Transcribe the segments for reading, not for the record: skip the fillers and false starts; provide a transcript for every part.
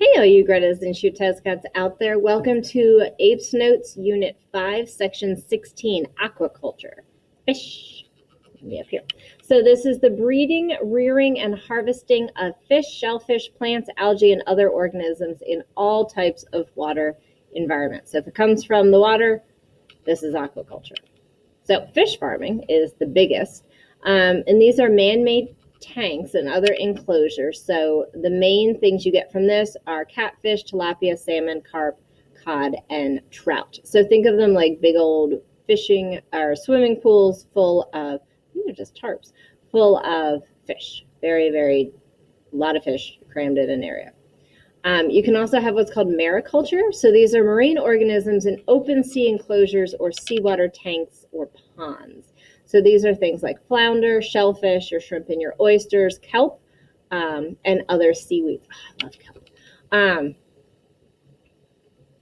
Hey, all you Greta's and Shutezcats out there. Welcome to APES Notes, Unit 5, Section 16, Aquaculture. Fish. Up here. So this is the breeding, rearing, and harvesting of fish, shellfish, plants, algae, and other organisms in all types of water environments. So if it comes from the water, this is aquaculture. So fish farming is the biggest, and these are man-made tanks and other enclosures. So the main things you get from this are catfish, tilapia, salmon, carp, cod, and trout. So think of them like big old fishing or swimming pools full of, these are just tarps, full of fish. Very, very, a lot of fish crammed in an area. You can also have what's called mariculture. So these are marine organisms in open sea enclosures or seawater tanks or ponds. So these are things like flounder, shellfish, your shrimp and your oysters, kelp, and other seaweeds. Oh, I love kelp.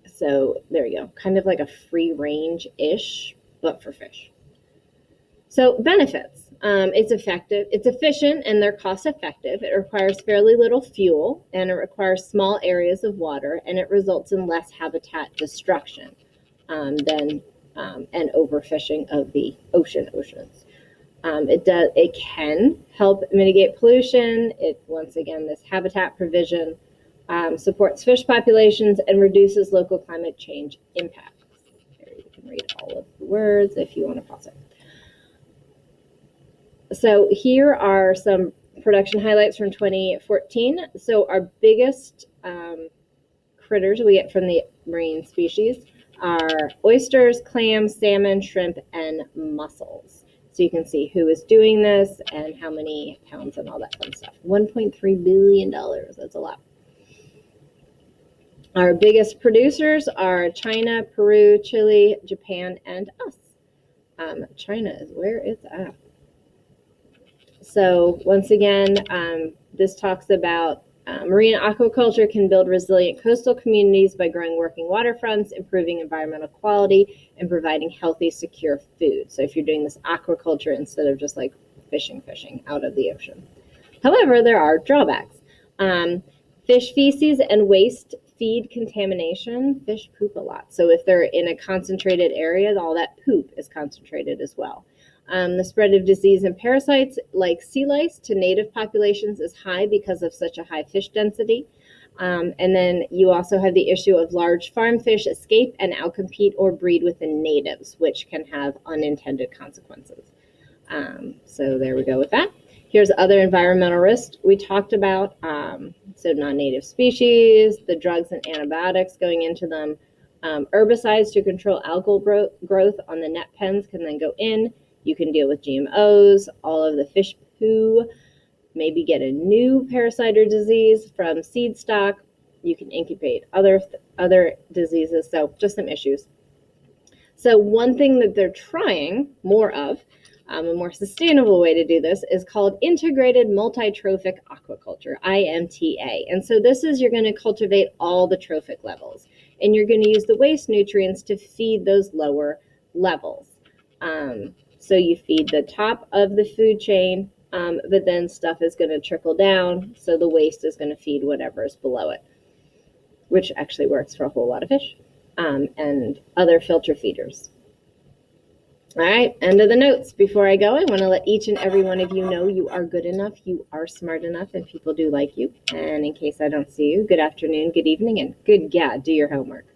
So there you go. Kind of like a free range-ish, but for fish. So benefits. It's effective, it's efficient, and they're cost effective. It requires fairly little fuel, and it requires small areas of water, and it results in less habitat destruction than and overfishing of the oceans. It can help mitigate pollution. It, once again, this habitat provision supports fish populations and reduces local climate change impacts. Here you can read all of the words if you want to pause it. So here are some production highlights from 2014. So our biggest critters we get from the marine species are oysters, clams, salmon, shrimp, and mussels. So you can see who is doing this and how many pounds and all that fun stuff. $1.3 billion, that's a lot. Our biggest producers are China, Peru, Chile, Japan, and us. China is where it's at. So once again, this talks about marine aquaculture can build resilient coastal communities by growing working waterfronts, improving environmental quality, and providing healthy, secure food. So if you're doing this aquaculture instead of just like fishing out of the ocean. However, there are drawbacks. Fish feces and waste feed contamination. Fish poop a lot. So if they're in a concentrated area, all that poop is concentrated as well. The spread of disease and parasites like sea lice to native populations is high because of such a high fish density. And then you also have the issue of large farm fish escape and outcompete or breed with the natives, which can have unintended consequences. So there we go with that. Here's other environmental risks we talked about. So non-native species, the drugs and antibiotics going into them, herbicides to control algal growth on the net pens can then go in. You can deal with GMOs, all of the fish poo, maybe get a new parasite or disease from seed stock. You can incubate other diseases, so just some issues. So one thing that they're trying more of, a more sustainable way to do this is called integrated multi-trophic aquaculture, IMTA. And so this is you're going to cultivate all the trophic levels, and you're going to use the waste nutrients to feed those lower levels. So you feed the top of the food chain, but then stuff is going to trickle down, so the waste is going to feed whatever is below it, which actually works for a whole lot of fish and other filter feeders. All right, end of the notes. Before I go, I want to let each and every one of you know you are good enough, you are smart enough, and people do like you. And in case I don't see you, good afternoon, good evening, and good, do your homework.